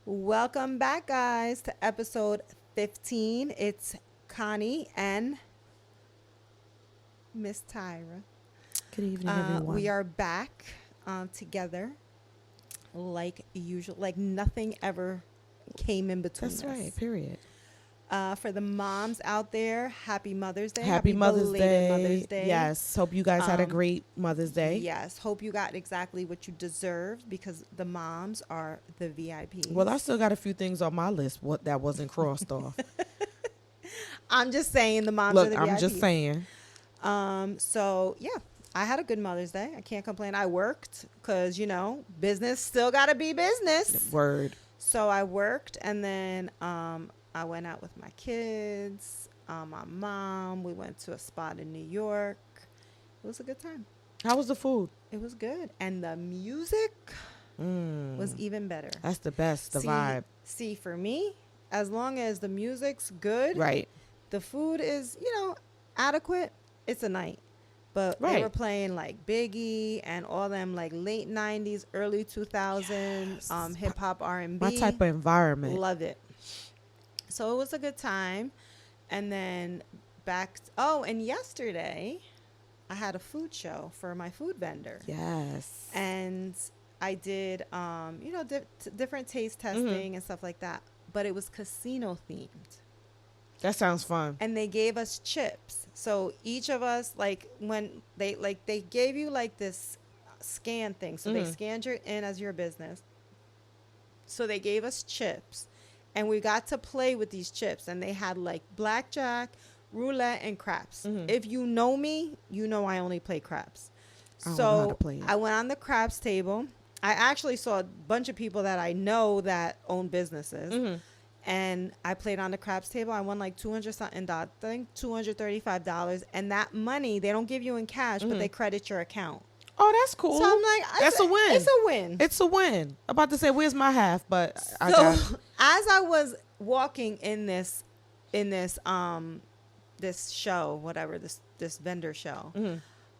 Welcome back, guys, to episode 15. It's Connie and Miss Tyra. Good evening, everyone. We are back together like usual, like nothing ever came in between That's us. right, period. For the moms out there, happy Mother's Day. Happy Mother's belated Day. Mother's Day. Yes. Hope you guys had a great Mother's Day. Yes. Hope you got exactly what you deserved because the moms are the VIPs. Well, I still got a few things on my list that wasn't crossed off. I'm just saying the moms Look, are the I'm VIPs. just saying. So yeah, I had a good Mother's Day. I can't complain. I worked because, business still got to be business. Word. So I worked and then I went out with my kids, my mom. We went to a spot in New York. It was a good time. How was the food? It was good. And the music was even better. That's the best, the vibe. See, for me, as long as the music's good, Right. the food is, adequate, it's a night. But they Right. were playing like Biggie and all them like late 90s, early 2000s, Yes. hip hop, R&B. My type of environment. Love it. So it was a good time. And then and yesterday I had a food show for my food vendor. Yes. And I did, different taste testing and stuff like that. But it was casino themed. That sounds fun. And they gave us chips. So each of us, when they gave you like this scan thing. So they scanned you in as your business. So they gave us chips. And we got to play with these chips. And they had like blackjack, roulette, and craps. If you know me, you know I only play craps. I don't know how to So play it. I went on the craps table. I actually saw a bunch of people that I know that own businesses. And I played on the craps table. I won like $235. And that money, they don't give you in cash, but they credit your account. Oh, that's cool. So I'm like, that's a win. It's a win. It's a win. I'm about to say, where's my half? But I So got as I was walking in this show, whatever, this vendor show,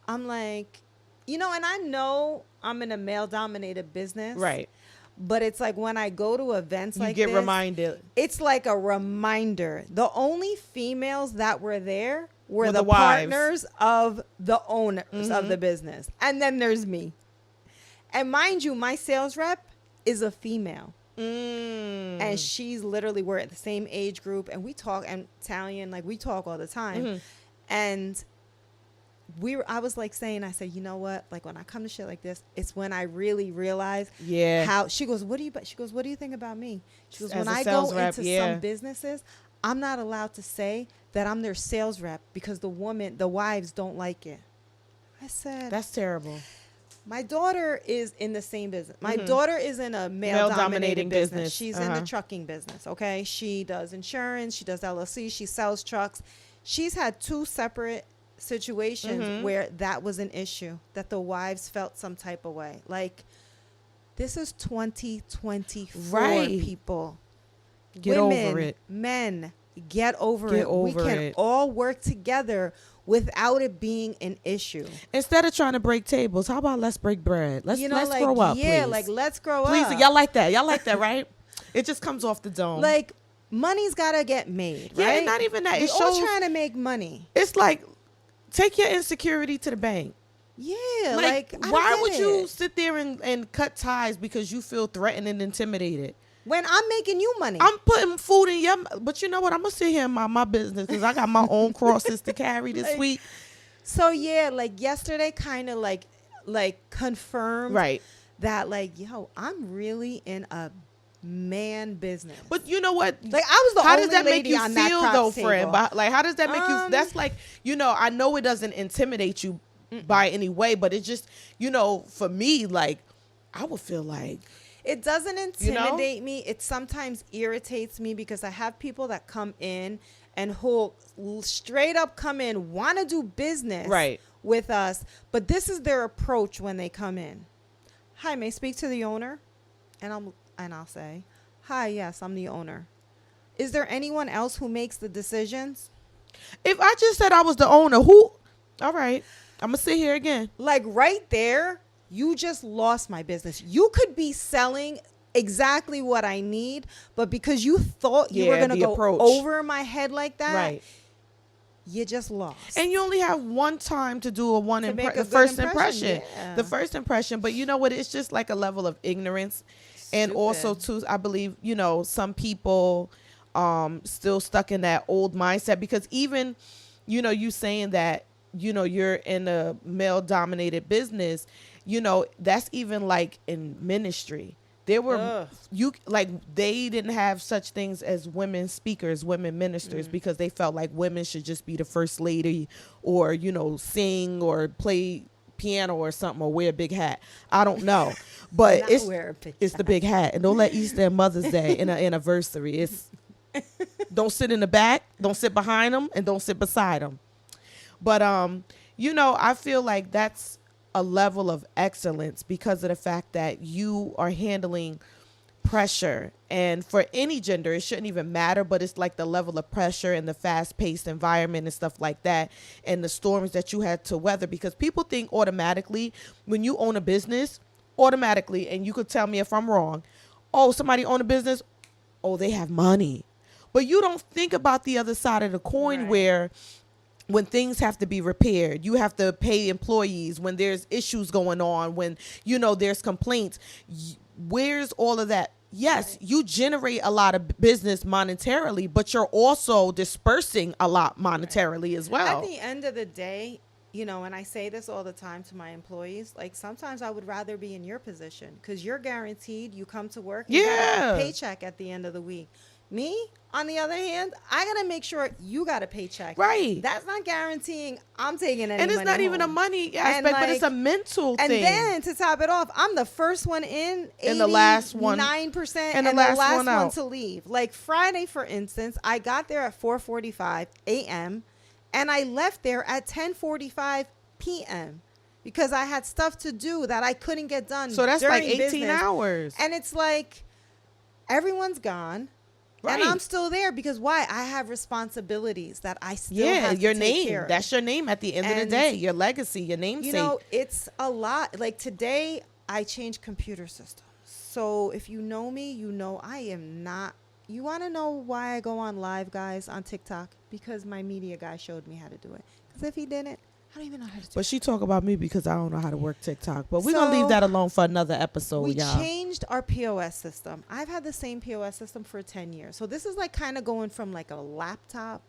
I'm like, and I know I'm in a male dominated business. right. But it's like when I go to events You like get this, reminded. it's like a reminder. The only females that were there were the wives. partners of the owners of the business. And then there's me. And mind you, my sales rep is a female. And she's literally, we're at the same age group. And we talk, and Italian, like we talk all the time. And I was like saying, I said, you know what? Like when I come to shit like this, it's when I really realize how she goes, what do you think about me? She goes, As when a I sales go rep, into some businesses, I'm not allowed to say that I'm their sales rep because the wives don't like it. I said, That's terrible. my daughter is in the same business. My daughter is in a male-dominated business. She's in the trucking business, okay? She does insurance. She does LLC. She sells trucks. She's had two separate situations where that was an issue, that the wives felt some type of way. Like, this is 2024, people. Get Women, over it. Men, get over it. Over we can it. all work together without it being an issue. Instead of trying to break tables, how about let's break bread? Let's grow up, yeah, please. like let's grow Please, up. y'all like that? Y'all like that, right? It just comes off the dome. Like, money's gotta get made, yeah, right? and not even that. We're It all shows. trying to make money. It's like, take your insecurity to the bank. Yeah, Like, I why don't would get you it. sit there and cut ties because you feel threatened and intimidated? When I'm making you money? I'm putting food in your, but you know what? I'm gonna sit here and mind my business because I got my own crosses to carry this week. So yeah, like yesterday, kind of like confirmed Right. that yo, I'm really in a man business. But you know what? Like, I was the how only does that make lady you on that feel craps though, table. friend? Like, how does that make you? That's like, I know it doesn't intimidate you by any way, but it just, for me, like, I would feel like It doesn't intimidate me. It sometimes irritates me because I have people that come in and who straight up come in, want to do business with us, but this is their approach when they come in. Hi, may I speak to the owner? And I'll say, hi, yes, I'm the owner. Is there anyone else who makes the decisions? If I just said I was the owner, who? All right, I'm gonna sit here again. Like right there, you just lost my business. You could be selling exactly what I need, but because you thought you were Yeah, going to the go approach. over my head like that, Right. you just lost. And you only have one time to do make a the good first impression, impression. yeah. The first impression. But you know what? It's just like a level of ignorance. And also, Stupid. too, I believe, some people still stuck in that old mindset, because even, you saying that, you're in a male dominated business, that's even like in ministry. There were Ugh. they didn't have such things as women speakers, women ministers, because they felt like women should just be the first lady, or sing or play piano or something, or wear a big hat. I don't know, but Not wear a big it's the big hat. And don't let Easter and Mother's Day and an anniversary. It's don't sit in the back, don't sit behind them, and don't sit beside them. But I feel like that's a level of excellence because of the fact that you are handling pressure. And for any gender, it shouldn't even matter, but it's like the level of pressure and the fast-paced environment and stuff like that, and the storms that you had to weather. Because people think automatically when you own a business, automatically, and you could tell me if I'm wrong, oh, somebody own a business, oh, they have money. But you don't think about the other side of the coin, Right. where when things have to be repaired, you have to pay employees, when there's issues going on, when there's complaints. Where's all of that? Yes, you generate a lot of business monetarily, but you're also dispersing a lot monetarily as well. At the end of the day, and I say this all the time to my employees, like sometimes I would rather be in your position, because you're guaranteed you come to work and you got a paycheck at the end of the week. Me, on the other hand, I got to make sure you got a paycheck. Right. That's not guaranteeing I'm taking any money. And it's not even a home. money aspect, but it's a mental thing. And then to top it off, I'm the first one in, and the last one 9%, and the last one out. to leave. Like Friday, for instance, I got there at 4:45 a.m. and I left there at 10:45 p.m. because I had stuff to do that I couldn't get done. So that's during like 18 business. hours. And it's like everyone's gone. Right. And I'm still there because why? I have responsibilities that I still have to your take name. care of. That's your name at the end of the And, day. Your legacy, your namesake. It's a lot. Like today, I changed computer systems. So if you know me, you know I am not. You want to know why I go on live, guys, on TikTok? Because my media guy showed me how to do it. Because if he didn't, I don't even know how to do it. But she talk about me because I don't know how to work TikTok. But we're So, going to leave that alone for another episode, We y'all. changed our POS system. I've had the same POS system for 10 years. So this is like kind of going from like a laptop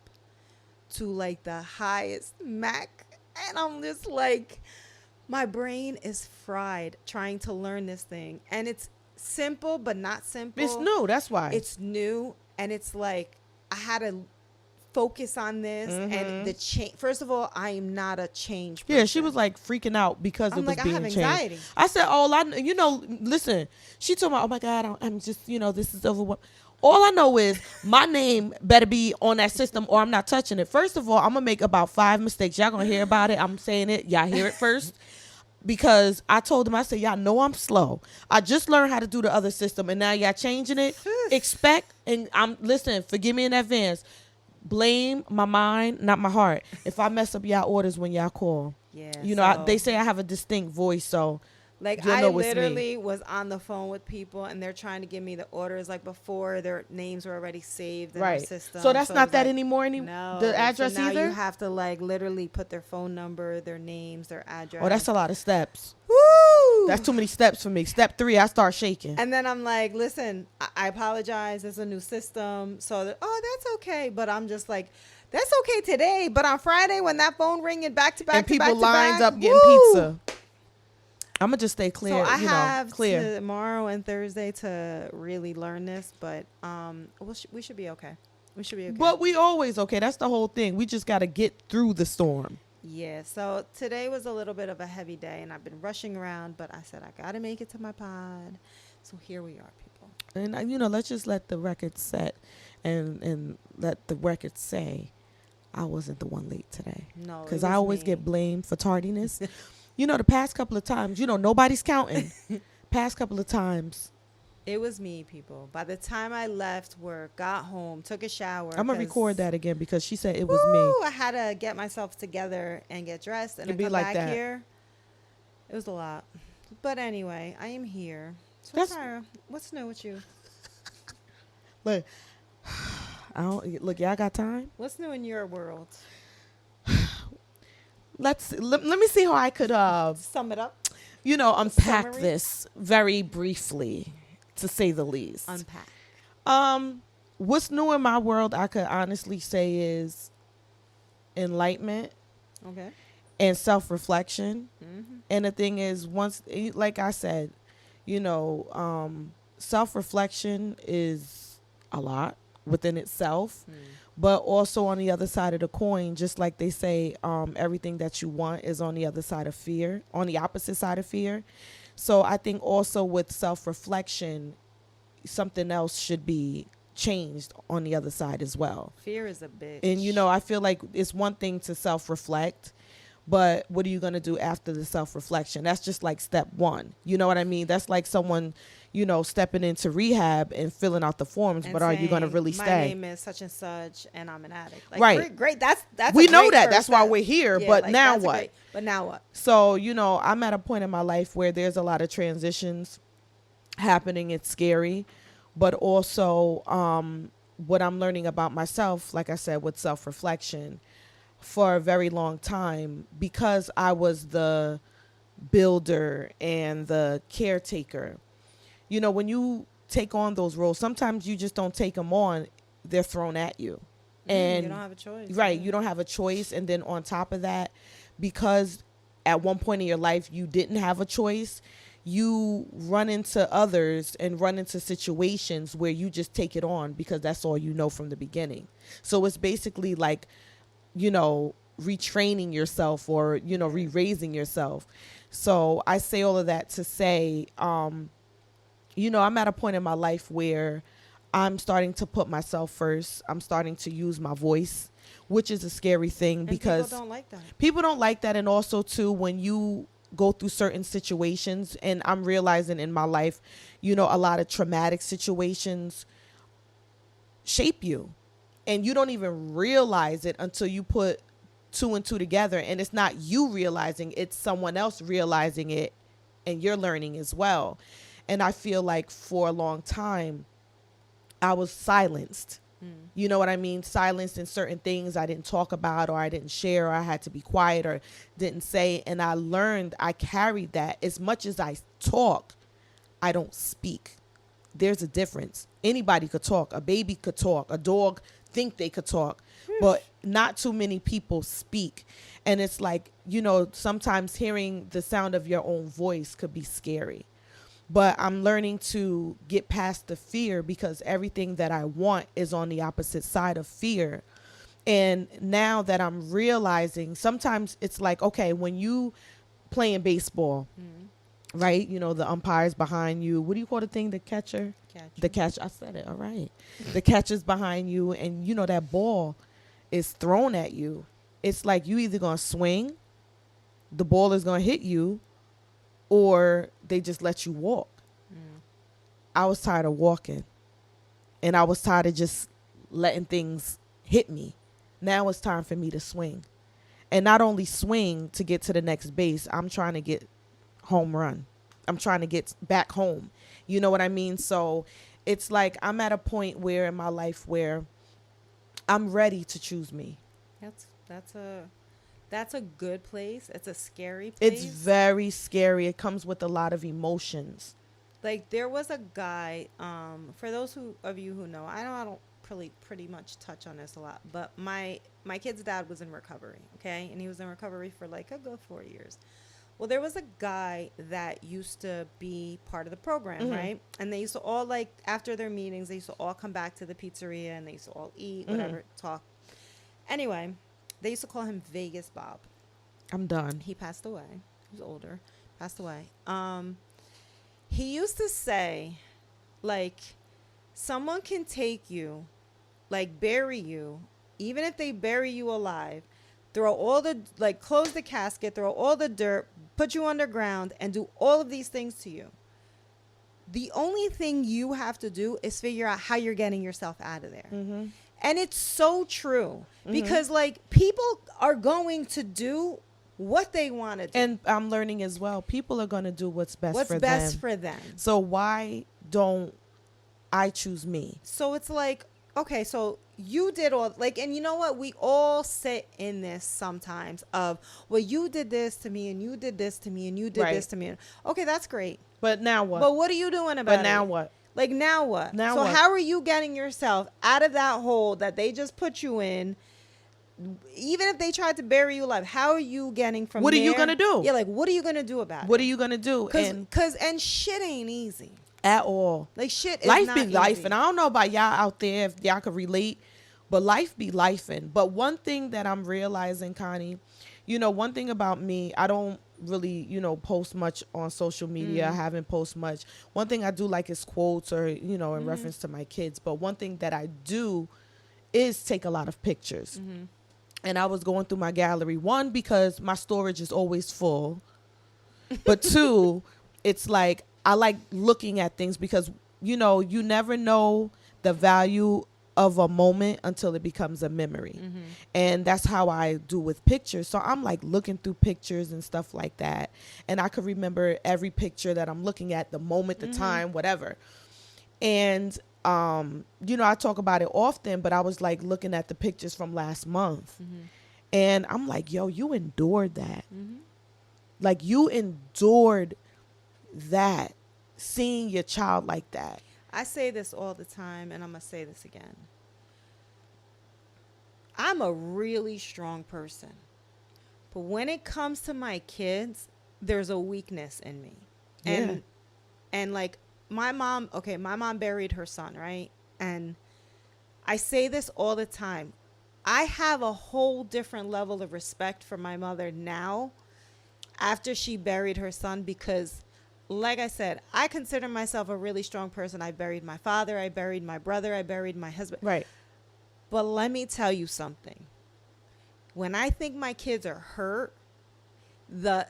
to like the highest Mac. And I'm just like, my brain is fried trying to learn this thing. And it's simple, but not simple. It's new. That's why. It's new. And it's like, I had to focus on this and the change. First of all, I am not a change person. Yeah, she was like freaking out because I'm it was like, I being have changed. anxiety. I said, listen, she told me, oh my God, I'm just, this is over. All I know is my name better be on that system or I'm not touching it. First of all, I'm going to make about 5 mistakes. Y'all going to hear about it. I'm saying it. Y'all hear it first. Because I told them, I said, y'all know I'm slow. I just learned how to do the other system and now y'all changing it. Expect, and listen, forgive me in advance. Blame my mind, not my heart. If I mess up y'all orders when y'all call. Yeah. They say I have a distinct voice, so like you'll I know it's me. literally was on the phone with people and they're trying to give me the orders like before their names were already saved in their system. So that's it not was that like, anymore No. the address so now either? you have to like literally put their phone number, their names, their address. Oh, that's a lot of steps. Woo! That's too many steps for me. Step 3, I start shaking. And then I'm like, listen, I apologize. It's a new system. So, that's okay. But I'm just like, that's okay today. But on Friday, when that phone ringing back to back and to people back to lined back, up getting woo! pizza. I'm going to just stay clear. So I have clear. tomorrow and Thursday to really learn this. But we should be okay. We should be okay. But we always okay. That's the whole thing. We just got to get through the storm. Yeah, so today was a little bit of a heavy day, and I've been rushing around, but I said I got to make it to my pod. So here we are, people. And, let's just let the record set and let the record say I wasn't the one late today. No, because I always get blamed for tardiness. The past couple of times, nobody's counting. Past couple of times. It was me, people. By the time I left work, got home, took a shower. I'm going to record that again because she said it was me. I had to get myself together and get dressed and It'd then be come like back that. here. It was a lot. But anyway, I am here. So Tyra, what's new with you? Look, y'all got time? What's new in your world? Let me see how I could Sum it up. unpack Summary? this very briefly, to say the least. Unpack. What's new in my world, I could honestly say, is enlightenment Okay. and self-reflection. Mm-hmm. And the thing is, once, like I said, self-reflection is a lot within itself. But also on the other side of the coin, just like they say, everything that you want is on the other side of fear, on the opposite side of fear. So I think also with self-reflection, something else should be changed on the other side as well. Fear is a bitch. And, I feel like it's one thing to self-reflect, but what are you going to do after the self-reflection? That's just like step one. You know what I mean? That's like someone, stepping into rehab and filling out the forms, And but are you going to saying, really my stay? name is such and such, and I'm an addict. Like, Right. Great. That's We a know great that. first That's why step. we're here. Yeah, But like, now that's a what? great- but now what? So, I'm at a point in my life where there's a lot of transitions happening. It's scary. But also, what I'm learning about myself, like I said, with self-reflection, for a very long time, because I was the builder and the caretaker. When you take on those roles, sometimes you just don't take them on. They're thrown at you. And you don't have a choice. right, Yeah. you don't have a choice. And then on top of that, because at one point in your life you didn't have a choice, you run into others and run into situations where you just take it on because that's all you know from the beginning. So it's basically like, retraining yourself or, re-raising yourself. So I say all of that to say, I'm at a point in my life where I'm starting to put myself first. I'm starting to use my voice, which is a scary thing And because people don't like that. people don't like that. And also too, when you go through certain situations, and I'm realizing in my life, a lot of traumatic situations shape you, and you don't even realize it until you put two and two together. And it's not you realizing, it's someone else realizing it, and you're learning as well. And I feel like for a long time I was silenced. You know what I mean? Silenced in certain things I didn't talk about, or I didn't share, or I had to be quiet, or didn't say. And I learned I carried that. As much as I talk, I don't speak. There's a difference. Anybody could talk. A baby could talk. A dog think they could talk. But not too many people speak. And it's like, sometimes hearing the sound of your own voice could be scary. But I'm learning to get past the fear, because everything that I want is on the opposite side of fear. And now that I'm realizing, sometimes it's like, okay, when you playing baseball, right? The umpire's behind you. What do you call the thing? The catcher? The catch. I said it. All right. The catcher's behind you, and that ball is thrown at you. It's like you either going to swing, the ball is going to hit you, or they just let you walk. I was tired of walking, and I was tired of just letting things hit me. Now it's time for me to swing, and not only swing to get to the next base. I'm trying to get home run. I'm trying to get back home. You know what I mean? So it's like I'm at a point where in my life where I'm ready to choose me. That's a good place. It's a scary place. It's very scary. It comes with a lot of emotions. Like, there was a guy, for those of you who know, I don't pretty much touch on this a lot, but my kid's dad was in recovery, okay? And he was in recovery for like a good 4 years. Well, there was a guy that used to be part of the program, right? And they used to all, like, after their meetings, they used to all come back to the pizzeria, and they used to all eat, whatever, talk. Anyway, they used to call him Vegas Bob. I'm done. He passed away. He was older. Passed away. He used to say, like, someone can take you, like, bury you, even if they bury you alive, throw all the, like, close the casket, throw all the dirt, put you underground, and do all of these things to you. The only thing you have to do is figure out how you're getting yourself out of there. And it's so true, because, like, people are going to do what they want to do. And I'm learning as well, people are going to do what's best for them. For them. So why don't I choose me? So it's like, okay, so you did all, like, and you know what? We all sit in this sometimes of, well, you did this to me and you did this to me and you did Right. this to me. Okay, that's great. But now what? But what are you doing about it? But now what? Like, now what? Now so what? how are you getting yourself out of that hole that they just put you in? Even if they tried to bury you alive, how are you getting from What are there? you gonna do? Yeah, like, what are you going to do about it? What are you going to do? And shit ain't easy. At all. Like, shit is Life not be easy. life. And I don't know about y'all out there if y'all could relate, but life be lifing. But one thing that I'm realizing, Connie, you know, one thing about me, I don't really, you know, post much on social media. I haven't posted much. One thing I do like is quotes or, you know, in reference to my kids. But one thing that I do is take a lot of pictures. And I was going through my gallery. One, because my storage is always full. But two, it's like I like looking at things because, you know, you never know the value of a moment until it becomes a memory. And that's how I do with pictures. So I'm like looking through pictures and stuff like that. And I could remember every picture that I'm looking at, the moment, the time, whatever. And, you know, I talk about it often, but I was like looking at the pictures from last month. And I'm like, yo, you endured that. Like, you endured that, seeing your child like that. I say this all the time, and I'm going to say this again. I'm a really strong person. But when it comes to my kids, there's a weakness in me. And like, my mom buried her son, right? And I say this all the time. I have a whole different level of respect for my mother now after she buried her son because, like I said, I consider myself a really strong person. I buried my father. I buried my brother. I buried my husband. Right. But let me tell you something. When I think my kids are hurt, the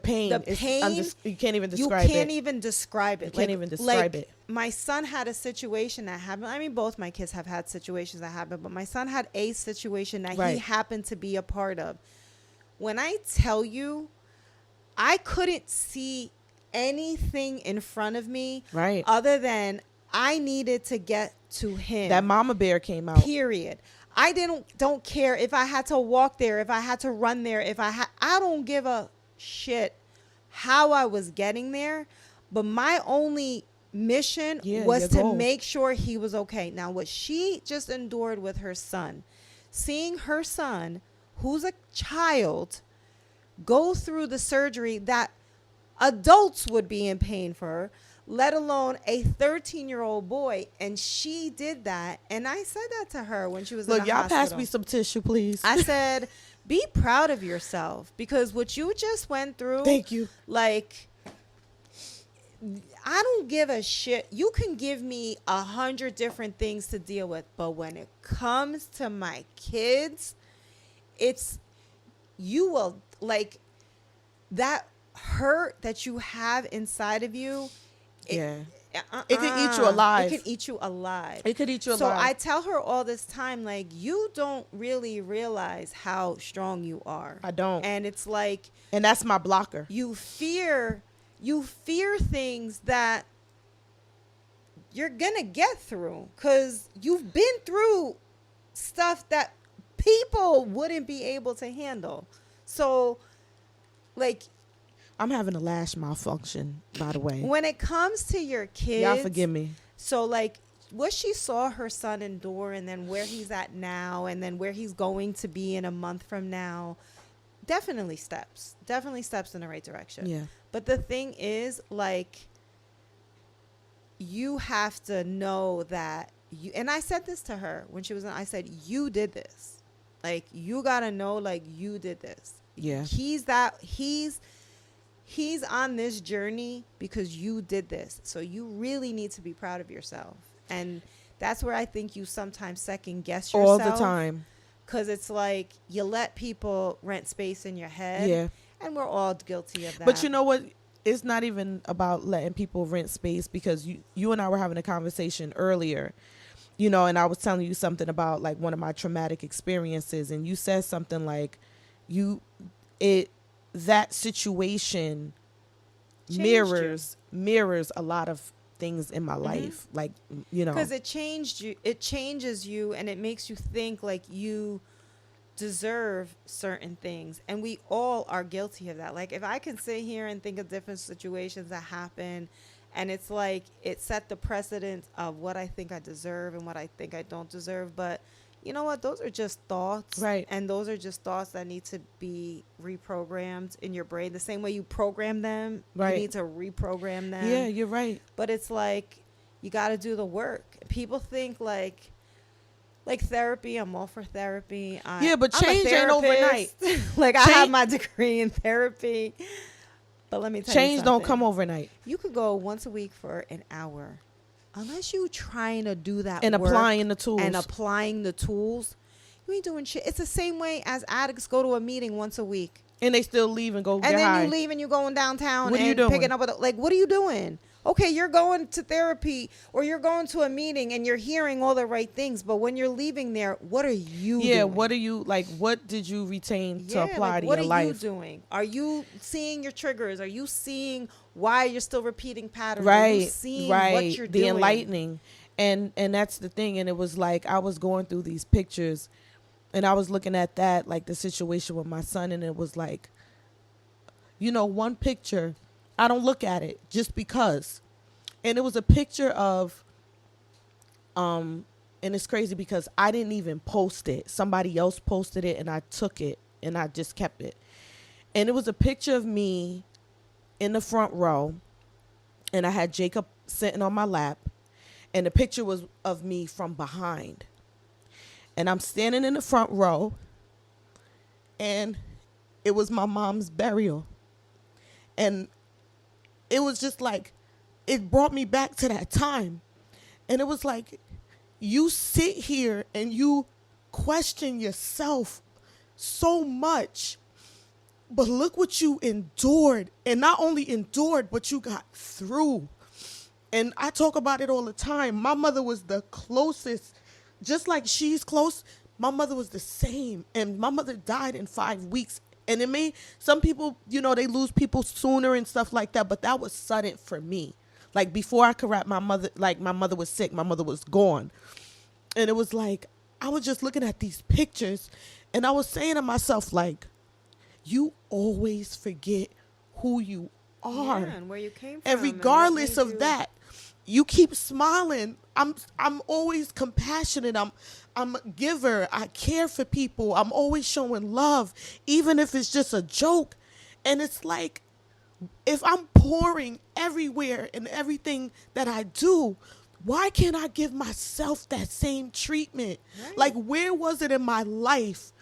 pain, you can't even describe it. You can't even describe it. You can't even describe it. My son had a situation that happened. I mean, both my kids have had situations that happened, but my son had a situation that he happened to be a part of. When I tell you, I couldn't see anything in front of me other than I needed to get to him. That mama bear came out. Period. I don't care if I had to walk there, if I had to run there, I don't give a shit how I was getting there, but my only mission was to make sure he was okay. Now, what she just endured with her son, seeing her son, who's a child, go through the surgery that adults would be in pain for, let alone a 13-year-old boy, and she did that. And I said that to her when she was in the hospital. Look, y'all pass me some tissue, please. I said, be proud of yourself because what you just went through. Thank you. Like, I don't give a shit. You can give me 100 different things to deal with, but when it comes to my kids, you will, like, that hurt that you have inside of you. It can eat you alive. It can eat you alive. It could eat you alive. So I tell her all this time, like, you don't really realize how strong you are. I don't. And it's like, and that's my blocker. You fear things that you're gonna get through because you've been through stuff that people wouldn't be able to handle. So, like, I'm having a lash malfunction, by the way. When it comes to your kids, y'all forgive me. So, like, what she saw her son endure, and then where he's at now, and then where he's going to be in a month from now, definitely steps in the right direction. Yeah. But the thing is, like, you have to know that you, and I said this to her when she was in, I said, you did this. Like, you got to know, like, you did this. Yeah. He's on this journey because you did this. So you really need to be proud of yourself. And that's where I think you sometimes second guess yourself. All the time. Because it's like you let people rent space in your head. Yeah. And we're all guilty of that. But you know what? It's not even about letting people rent space because you and I were having a conversation earlier, you know, and I was telling you something about like one of my traumatic experiences. And you said something like that situation Changed mirrors a lot of things in my life, like, you know, because it changed you. It changes you, and it makes you think like you deserve certain things, and we all are guilty of that. Like, if I can sit here and think of different situations that happen, and it's like it set the precedent of what I think I deserve and what I think I don't deserve, but you know what, those are just thoughts, Right. and those are just thoughts that need to be reprogrammed in your brain the same way you program them. Right. You need to reprogram them. yeah, you're right. But it's like you got to do the work. People think like therapy, I'm all for therapy. Yeah, but I'm a change ain't overnight. therapist. Like, I have my degree in therapy. But let me tell you Change something. don't come overnight. You could go once a week for an hour. Unless you trying to do that And work applying the tools. and applying the tools, you ain't doing shit. It's the same way as addicts go to a meeting once a week. And they still leave and go And get then high. you leave and you're going downtown What are and you doing? picking up with like, what are you doing? Okay, you're going to therapy or you're going to a meeting and you're hearing all the right things, but when you're leaving there, what are you doing? What are you, like, what did you retain to apply like, to what your are life? you doing? Are you seeing your triggers? Are you seeing why you're still repeating patterns? Are you Right, seeing right. what you're The doing? enlightening. And that's the thing. And it was like I was going through these pictures and I was looking at that, like the situation with my son, and it was like, you know, one picture, I don't look at it just because. And it was a picture of, and it's crazy because I didn't even post it. Somebody else posted it and I took it and I just kept it. And it was a picture of me in the front row and I had Jacob sitting on my lap, and the picture was of me from behind. And I'm standing in the front row and it was my mom's burial. And it was just like, it brought me back to that time. And it was like, you sit here and you question yourself so much, but look what you endured. And not only endured, but you got through. And I talk about it all the time. My mother was the closest, just like she's close, my mother was the same. And my mother died in 5 weeks. And it may, some people, you know, they lose people sooner and stuff like that, but that was sudden for me. Like, before I could wrap my mother, like, my mother was sick, my mother was gone. And it was like, I was just looking at these pictures and I was saying to myself, like, you always forget who you are. Yeah, and where you came from. And regardless and what made of that, you keep smiling. I'm always compassionate. I'm a giver. I care for people. I'm always showing love, even if it's just a joke. And it's like, if I'm pouring everywhere in everything that I do, why can't I give myself that same treatment? Right. Like, where was it in my life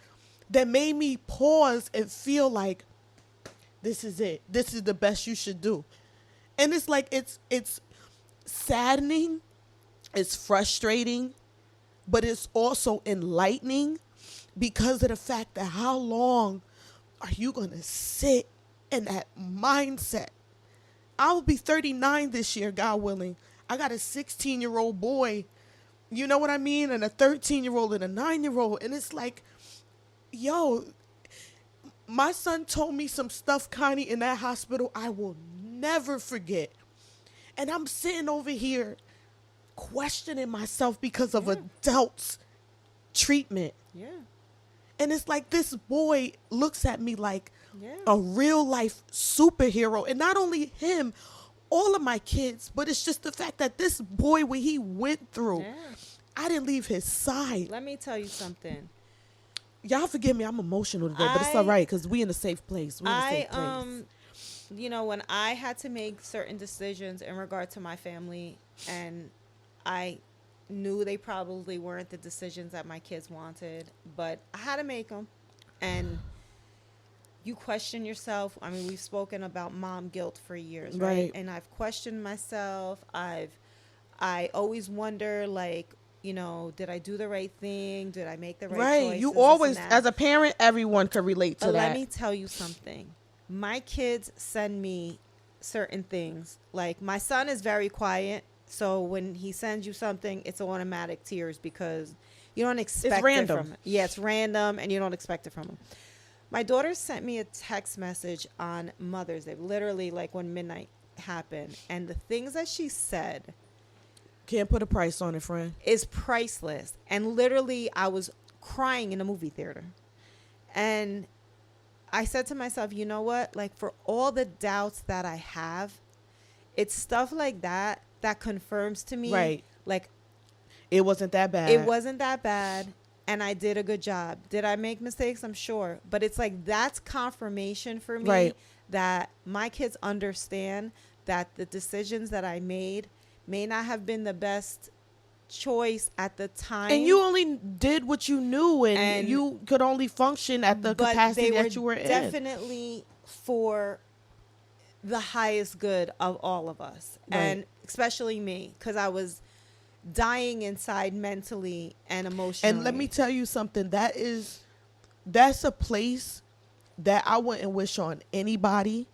that made me pause and feel like, this is it. This is the best you should do. And it's like, it's saddening, it's frustrating, but it's also enlightening because of the fact that how long are you going to sit in that mindset? I will be 39 this year, God willing. I got a 16-year-old boy, you know what I mean? And a 13-year-old and a 9-year-old. And it's like, yo, my son told me some stuff, Connie, in that hospital I will never forget. And I'm sitting over here questioning myself because of adults' treatment. Yeah. And it's like this boy looks at me like Yeah. a real life superhero. And not only him, all of my kids, but it's just the fact that this boy, what he went through, Yeah. I didn't leave his side. Let me tell you something. Y'all forgive me, I'm emotional today, but it's all right because we in a safe place. We in a safe place. You know, when I had to make certain decisions in regard to my family, and I knew they probably weren't the decisions that my kids wanted, but I had to make them. And you question yourself. I mean, we've spoken about mom guilt for years, right? And I've questioned myself. I always wonder, like, you know, did I do the right thing? Did I make the right choices? You This always, and that. as a parent, everyone could relate to But that. let me tell you something. My kids send me certain things. Like, my son is very quiet, so when he sends you something, it's automatic tears because you don't expect random. it from him. Yeah, it's random, and you don't expect it from him. My daughter sent me a text message on Mother's Day, literally like when midnight happened. And the things that she said Can't put a price on it, friend. is priceless. And literally, I was crying in a movie theater. And I said to myself, you know what? Like, for all the doubts that I have, it's stuff like that that confirms to me, Right. like, It wasn't that bad. it wasn't that bad. And I did a good job. Did I make mistakes? I'm sure. But it's like that's confirmation for me Right. that my kids understand that the decisions that I made may not have been the best choice at the time. And you only did what you knew, and, And- you could only function at the but capacity they that you were in. definitely for the highest good of all of us. Right. And especially me, because I was dying inside mentally and emotionally. And let me tell you something. That's a place that I wouldn't wish on anybody,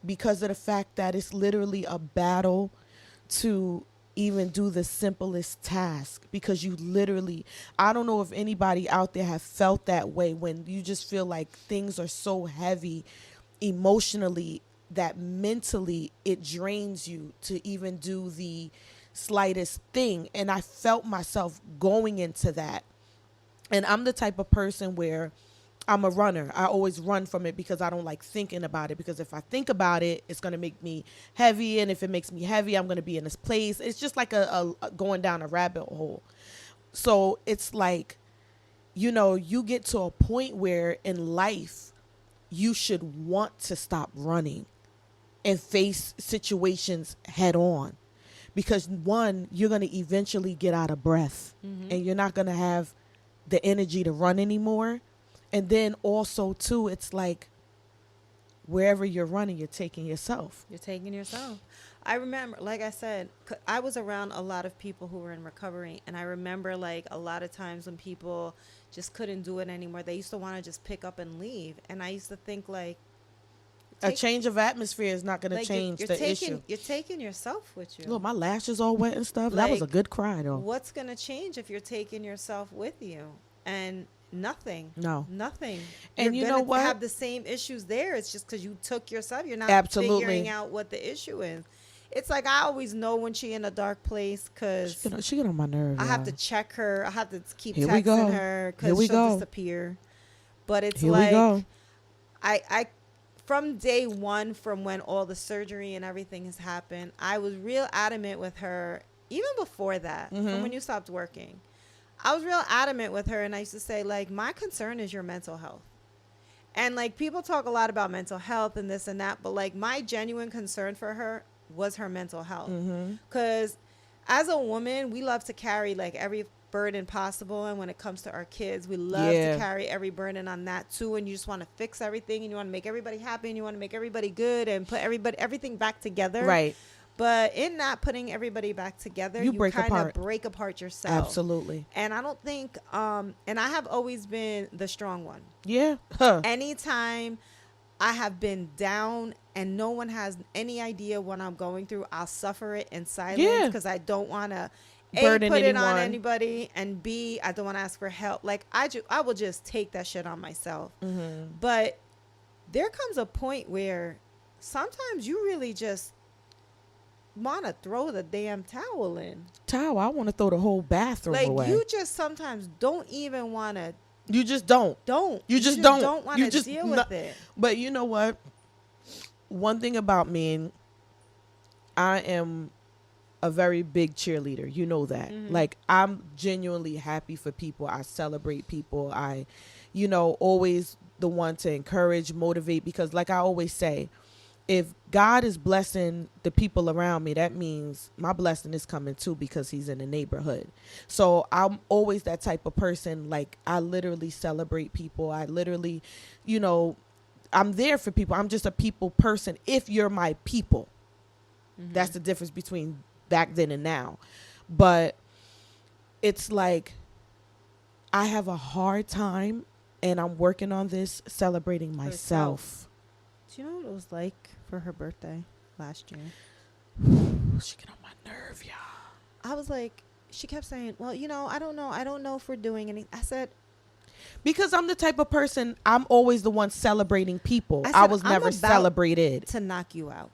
because of the fact that it's literally a battle to even do the simplest task, because you literally, I don't know if anybody out there have felt that way, when you just feel like things are so heavy emotionally that mentally it drains you to even do the slightest thing. And I felt myself going into that. And I'm the type of person where I'm a runner. I always run from it because I don't like thinking about it, because if I think about it, it's going to make me heavy. And if it makes me heavy, I'm going to be in this place. It's just like a going down a rabbit hole. So it's like, you know, you get to a point where in life you should want to stop running and face situations head on. Because one, you're going to eventually get out of breath, and you're not going to have the energy to run anymore. And then also too, it's like wherever you're running, you're taking yourself. You're taking yourself. I remember, like I said, I was around a lot of people who were in recovery. And I remember like a lot of times when people just couldn't do it anymore, they used to want to just pick up and leave. And I used to think like, A change of atmosphere is not going to like change you're the taking, issue. You're taking yourself with you. Look, my lashes all wet and stuff. That was a Like, good cry though. What's going to change if you're taking yourself with you? And nothing. No. Nothing. And You're you know gonna what? have the same issues there. It's just because you took yourself. You're not Absolutely. figuring out what the issue is. It's like I always know when she in a dark place because She get on my nerves. I have to y'all. check her. I have to keep Here we go. texting her Here because we she'll go. disappear. But it's Here we like go. I from day one, from when all the surgery and everything has happened, I was real adamant with her. Even before that, from when you stopped working, I was real adamant with her, and I used to say, like, my concern is your mental health. And, like, people talk a lot about mental health and this and that, but, like, my genuine concern for her was her mental health. Because as a woman, we love to carry, like, every burden possible. And when it comes to our kids, we love to carry every burden on that, too. And you just want to fix everything, and you want to make everybody happy, and you want to make everybody good and put everything back together. Right. But in not putting everybody back together, You you break kind of apart. break apart yourself. Absolutely. And I don't think, and I have always been the strong one. Yeah. Huh. Anytime I have been down and no one has any idea what I'm going through, I'll suffer it in silence Yeah. because I don't want to Burden put it on anyone. anybody, and B, I don't want to ask for help. Like I will just take that shit on myself. But there comes a point where sometimes you really just want to throw the damn towel in. Towel, I want to throw the whole bathroom Like away. you just sometimes don't even want to. You just don't. You just don't. don't want You to just deal no- with it. But you know what? One thing about me, I am a very big cheerleader. You know that. Like, I'm genuinely happy for people. I celebrate people. I, always the one to encourage, motivate, because like I always say, if God is blessing the people around me, that means my blessing is coming too, because he's in the neighborhood. So I'm always that type of person. Like, I literally celebrate people. I literally, I'm there for people. I'm just a people person. If you're my people, that's the difference between back then and now. But it's like, I have a hard time, and I'm working on this, celebrating myself. Do you know what it was like for her birthday last year? She get on my nerve, y'all. I was like, she kept saying, well, I don't know if we're doing anything. I said, Because I'm the type of person, I'm always the one celebrating people. I I said, was I'm never about celebrated. to knock you out.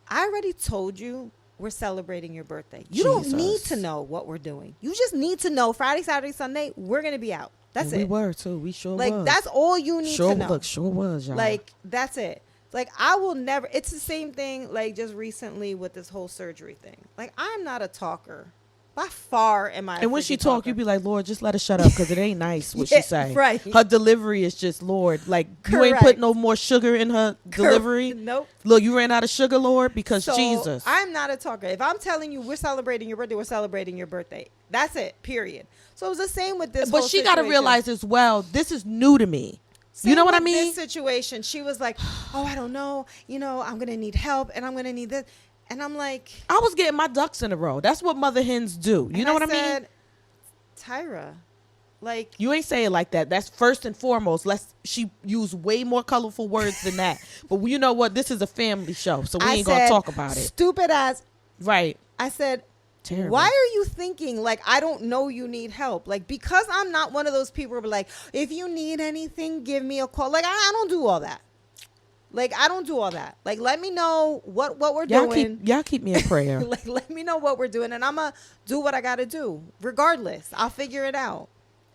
I already told you we're celebrating your birthday. You don't need to know what we're doing. You just need to know Friday, Saturday, Sunday, we're going to be out. That's And it. We were too. We sure like, was. that's all you need to know. Look, sure was, y'all. Like, that's it. Like, I will never, it's the same thing, like, just recently with this whole surgery thing. Like, I'm not a talker. By far am I. And when she talk, you be like, Lord, just let her shut up because it ain't nice what she say. Right. Her delivery is just, Lord, like, you ain't Correct. put no more sugar in her delivery. Nope. Look, you ran out of sugar, Lord, because So, Jesus. I'm not a talker. If I'm telling you we're celebrating your birthday, we're celebrating your birthday. That's it, period. So it was the same with this But whole she got to situation. realize as well, this is new to me. You know what I With mean? This situation, she was like, oh, I don't know. I'm going to need help and I'm going to need this. And I'm like, I was getting my ducks in a row. That's what mother hens do. You know what I mean? Tyra, like, You ain't say it like that. That's first and foremost. She used way more colorful words than that. But you know what? This is a family show, so we ain't going to talk about it. Stupid ass. Right. I said, Terrible. why are you thinking like I don't know you need help? Like, because I'm not one of those people who are like, if you need anything, give me a call. Like, I don't do all that. Like, I don't do all that. Like, let me know what we're doing. Y'all keep me in prayer. Like, let me know what we're doing, and I'm gonna do what I gotta do. Regardless, I'll figure it out.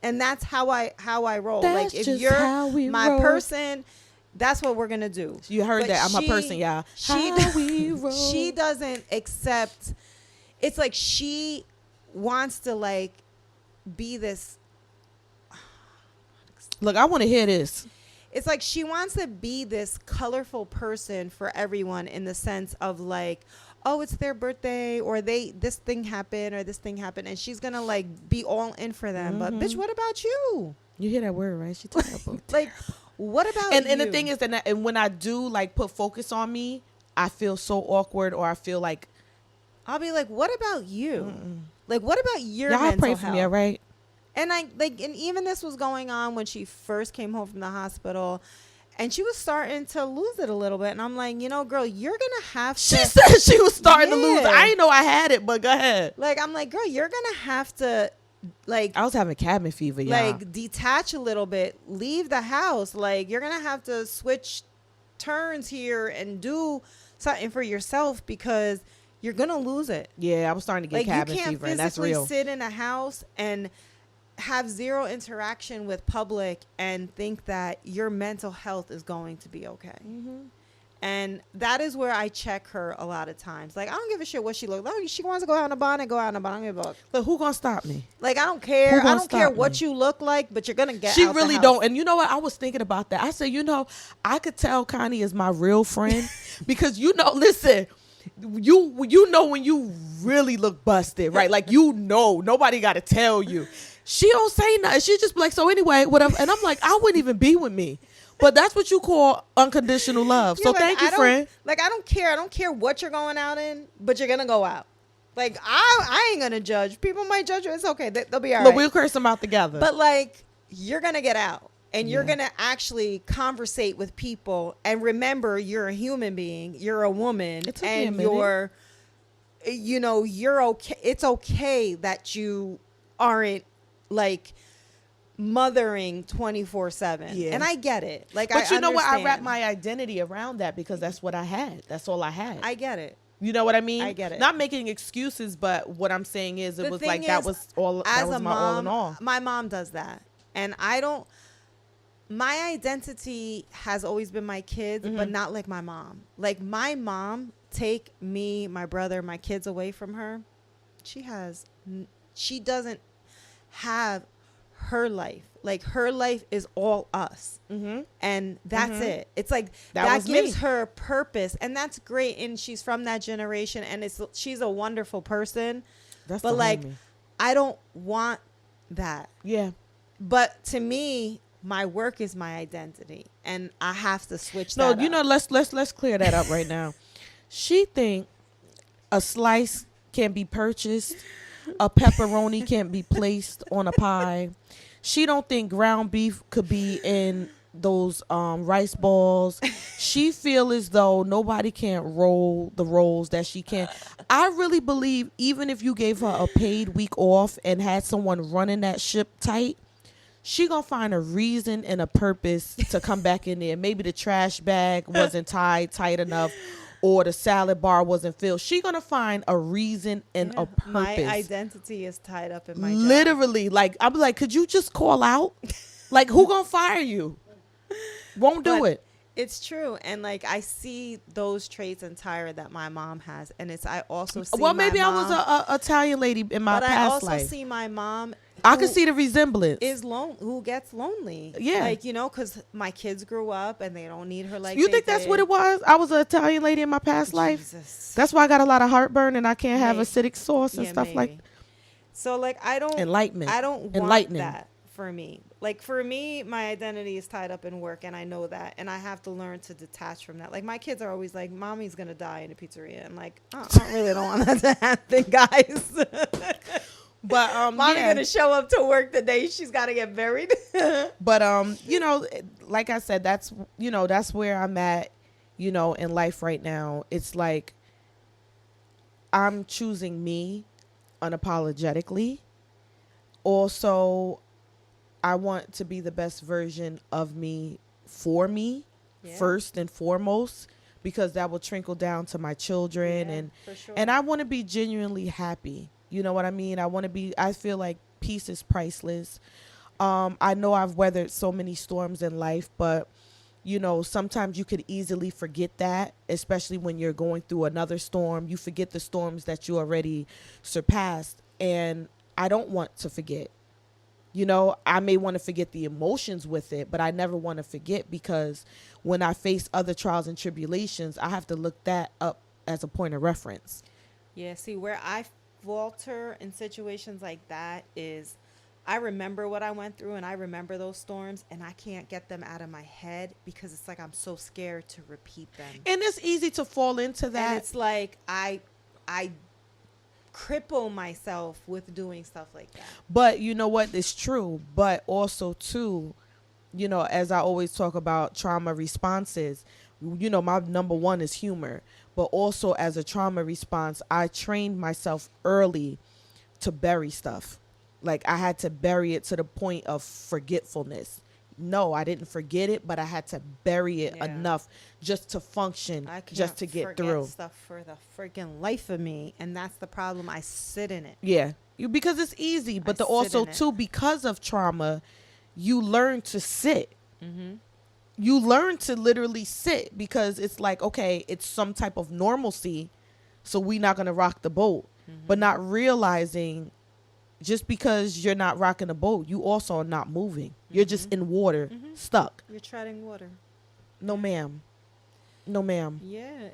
And that's how I roll. That's like, if just you're how we my roll. person, that's what we're gonna do. You heard But that. I'm a person, y'all. She doesn't accept. It's like she wants to like be this. Look, I want to hear this. It's like she wants to be this colorful person for everyone in the sense of like, oh, it's their birthday or this thing happened or this thing happened, and she's gonna like be all in for them. But bitch, what about you? You hear that word, right? She terrible. Like, what about you? And the thing is that and when I do like put focus on me, I feel so awkward, or I feel like I'll be like, what about you? Like, what about your y'all mental pray for health? me, all right? And and even this was going on when she first came home from the hospital, and she was starting to lose it a little bit. And I'm like, girl, you're gonna have to. She said she was starting to lose. Yeah. I didn't know I had it, but go ahead. Like, I'm like, girl, you're gonna have to, like, I was having cabin fever, y'all. like, detach a little bit, leave the house. Like, you're gonna have to switch turns here and do something for yourself because you're gonna lose it. Yeah, I was starting to get Like, cabin you can't fever, and that's physically real. sit in a house and have zero interaction with public and think that your mental health is going to be okay. And that is where I check her a lot of times. Like, I don't give a shit what she looks like. She wants to go out in a bonnet, go out in a bonnet. I don't give a fuck. But who gonna stop me? Like, I don't care. Who I gonna don't care stop what me? you look like, but you're gonna get. She out the really house. don't. And you know what? I was thinking about that. I said, I could tell Connie is my real friend because listen, you know when you really look busted, right? Like, nobody got to tell you. She don't say nothing. She just be like, so anyway, whatever. And I'm like, I wouldn't even be with me. But that's what you call unconditional love. Yeah, So like, thank you, friend. Like, I don't care. I don't care what you're going out in, but you're gonna go out. Like, I ain't gonna judge. People might judge you. It's okay. They'll be all right. But we'll curse them out together. But like, you're gonna get out and you're Yeah. gonna actually conversate with people and remember you're a human being, you're a woman, It took me a and minute. you're okay. It's okay that you aren't like mothering 24/7. Yeah. And I get it. Like, But you know what? I wrap understand. my identity around that because that's what I had. That's all I had. I get it. You know what I mean? I get it. Not making excuses, but what I'm saying is it The was thing like that is, was all. That As was a my mom, all in all. my mom does that, and I don't. My identity has always been my kids, Mm-hmm. but not like my mom. Like, my mom, take me, my brother, my kids away from her. She doesn't have her life. Like, her life is all us. Mm-hmm. And that's it. It's like That that was gives me. her purpose, and that's great. And she's from that generation, and she's a wonderful person. That's But the like, homie. I don't want that. Yeah. But to me, my work is my identity, and I have to switch. No, that you know, up. let's clear that up right now. She think a slice can be purchased, a pepperoni can be placed on a pie. She don't think ground beef could be in those rice balls. She feel as though nobody can roll the rolls that she can. I really believe even if you gave her a paid week off and had someone running that ship tight, she gonna find a reason and a purpose to come back in there. Maybe the trash bag wasn't tied tight enough, or the salad bar wasn't filled. She gonna find a reason and a purpose. My identity is tied up in my job. Literally, like, I'm like, could you just call out? Like, who gonna fire you? Won't do it. It's true. And like, I see those traits in Tyra that my mom has. And I also see Well, maybe my I was a Italian lady in my but past I also life. see my mom. I can see the resemblance. Who gets lonely. Yeah. Like, because my kids grew up and they don't need her like you think that's what it was? I was an Italian lady in my past life. That's why I got a lot of heartburn and I can't have acidic sauce and stuff like. So like, I don't enlightenment. I don't want that for me. Like, for me, my identity is tied up in work, and I know that, and I have to learn to detach from that. Like, my kids are always like, "Mommy's gonna die in a pizzeria," and like, I really don't want that to happen, guys. But Mommy's gonna show up to work the day she's gotta get buried. But like I said, that's where I'm at, in life right now. It's like I'm choosing me unapologetically. Also, I want to be the best version of me for me, first and foremost, because that will trickle down to my children, and I want to be genuinely happy. You know what I mean? I feel like peace is priceless. I know I've weathered so many storms in life, but sometimes you could easily forget that, especially when you're going through another storm. You forget the storms that you already surpassed, and I don't want to forget. I may want to forget the emotions with it, but I never want to forget, because when I face other trials and tribulations, I have to look that up as a point of reference. Yeah, see, where I falter in situations like that is I remember what I went through and I remember those storms, and I can't get them out of my head because it's like I'm so scared to repeat them. And it's easy to fall into that. And it's like I cripple myself with doing stuff like that. But you know what? It's true. But also too, as I always talk about trauma responses, my number one is humor. But also, as a trauma response, I trained myself early to bury stuff. Like, I had to bury it to the point of forgetfulness. No, I didn't forget it, but I had to bury it enough just to function, just to get through. I can't forget stuff for the freaking life of me, and that's the problem. I sit in it. Yeah, because it's easy, but also too, because of trauma, you learn to sit. Mm-hmm. You learn to literally sit, because it's like, okay, it's some type of normalcy, so we're not going to rock the boat. Mm-hmm. But not realizing, just because you're not rocking the boat, you also are not moving. Mm-hmm. You're just in water, stuck. You're treading water. No, ma'am. No, ma'am. Yeah,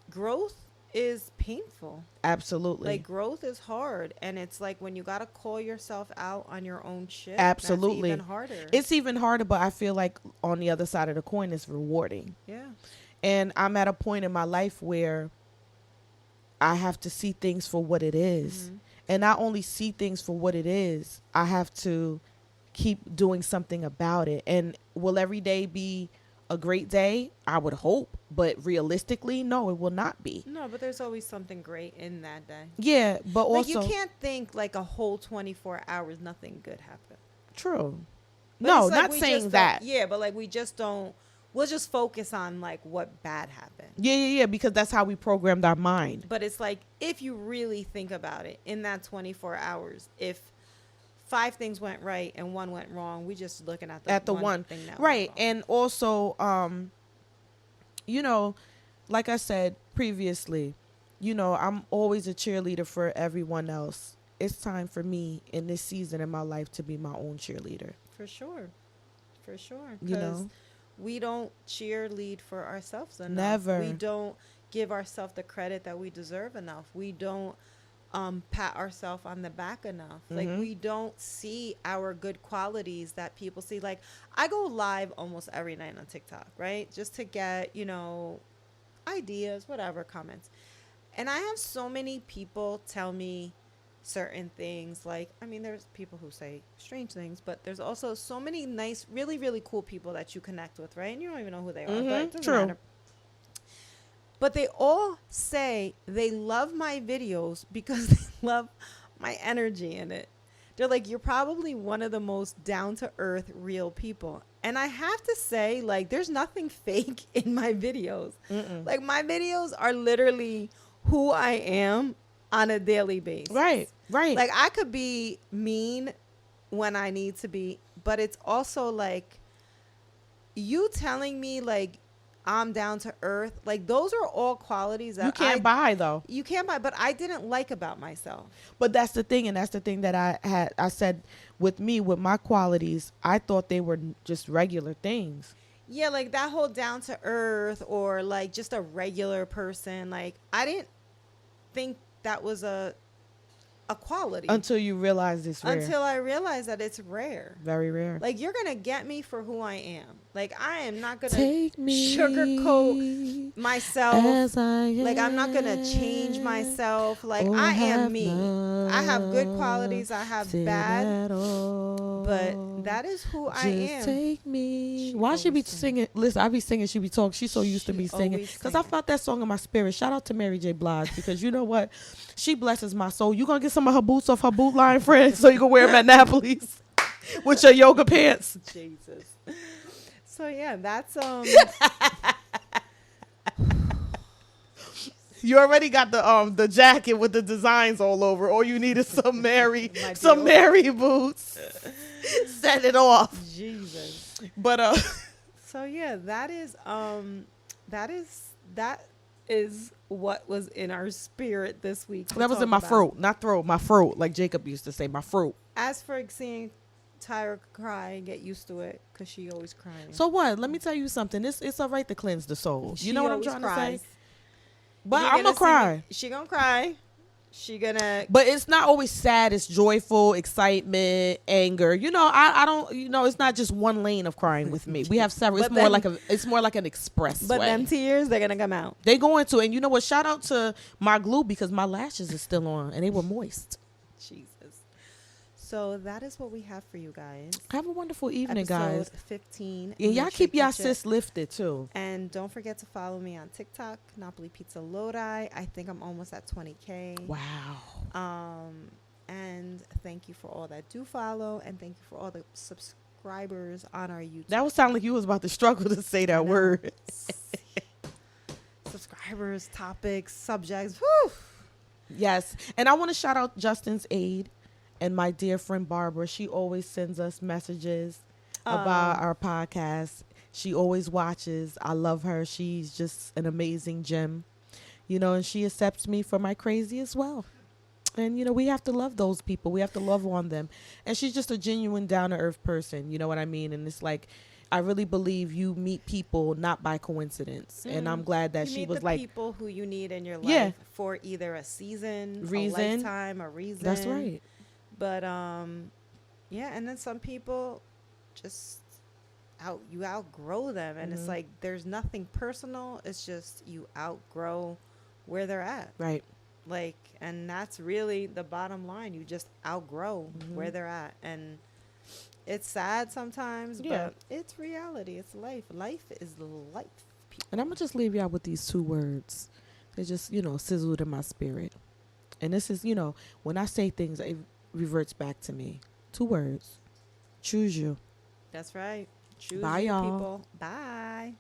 growth is painful. Absolutely. Like, growth is hard, and it's like when you got to call yourself out on your own shit. Absolutely. That's even harder. It's even harder, but I feel like on the other side of the coin, it's rewarding. Yeah. And I'm at a point in my life where I have to see things for what it is. Mm-hmm. And not only see things for what it is, I have to keep doing something about it. And will every day be a great day? I would hope. But realistically, no, it will not be. No, but there's always something great in that day. Yeah, but also, you can't think like a whole 24 hours nothing good happened. True. But no, not saying that. Yeah, but like we'll just focus on like what bad happened. Yeah, because that's how we programmed our mind. But it's like, if you really think about it, in that 24 hours, if 5 things went right and 1 went wrong, we just looking at the one thing that right. went wrong. And also, like I said previously, I'm always a cheerleader for everyone else. It's time for me in this season in my life to be my own cheerleader. For sure. Because we don't cheerlead for ourselves enough. Never. We don't give ourselves the credit that we deserve enough. We don't pat ourselves on the back enough. Mm-hmm. Like, we don't see our good qualities that people see. Like, I go live almost every night on TikTok, right? Just to get, ideas, whatever, comments. And I have so many people tell me certain things. Like, I mean, there's people who say strange things, but there's also so many nice, really, really cool people that you connect with, right? And you don't even know who they are. Mm-hmm. But it doesn't True. matter. But they all say they love my videos because they love my energy in it. They're like, you're probably one of the most down to earth, real people. And I have to say, like, there's nothing fake in my videos. Like, my videos are literally who I am on a daily basis. Right. Like, I could be mean when I need to be, but it's also like you telling me, like, I'm down to earth. Like, those are all qualities that you can't buy, though. You can't buy, but I didn't like about myself. But that's the thing, and that's the thing that I said with me, with my qualities, I thought they were just regular things. Yeah, like that whole down to earth or like just a regular person. Like, I didn't think that was a quality. Until you realize it's rare. Until I realized that it's rare. Very rare. Like, you're going to get me for who I am. Like, I am not going to me sugarcoat myself. As I am. Like, I'm not going to change myself. Like, I am me. I have good qualities. I have bad. But that is who I am. Take me. Why she be singing? Listen, I be singing. She be talking. She's so used to me singing. Because I felt that song in my spirit. Shout out to Mary J. Blige. Because you know what? She blesses my soul. You going to get some of her boots off her boot line, friend, so you can wear them at Napoli's with your yoga pants. Jesus. So yeah, that's You already got the jacket with the designs all over. All you need is some Mary boots. Set it off. Jesus. But so yeah, that is what was in our spirit this week. That was in my throat, not throat, my throat, like Jacob used to say, my throat. As for seeing Tyra cry, get used to it because she always crying. So what? Let me tell you something. It's all right to cleanse the soul. You know what I'm trying to say? But I'm gonna cry. She gonna cry. She gonna. But it's not always sad. It's joyful, excitement, anger. You know, I don't. You know, it's not just one lane of crying with me. We have several. It's more like an express. But them tears, they're gonna come out. They going to, and you know what? Shout out to my glue because my lashes are still on and they were moist. Jesus. So that is what we have for you guys. Have a wonderful evening, Episode guys. 15. And y'all keep y'all sis lifted too. And don't forget to follow me on TikTok, Napoli Pizza Lodi. I think I'm almost at 20K. Wow. And thank you for all that do follow, and thank you for all the subscribers on our YouTube. That would sound like you was about to struggle to say that word. Subscribers, topics, subjects. Whew. Yes. And I want to shout out Justin's Aid. And my dear friend Barbara, she always sends us messages about our podcast. She always watches. I love her. She's just an amazing gem, you know, and she accepts me for my crazy as well. And, you know, we have to love those people. We have to love on them. And she's just a genuine down-to-earth person, you know what I mean? And it's like, I really believe you meet people not by coincidence. And I'm glad that she was like, people who you need in your life for either a season, a lifetime, a reason. That's right. But yeah, and then some people just you outgrow them, and it's like there's nothing personal. It's just you outgrow where they're at. Right. Like, and that's really the bottom line. You just outgrow where they're at, and it's sad sometimes, but it's reality. It's life. Life is life. People. And I'm gonna just leave y'all with these two words. They just, you know, sizzled in my spirit. And this is, you know, when I say things, it reverts back to me. 2 words. Choose you. That's right. Choose Bye, you, y'all. people. Bye.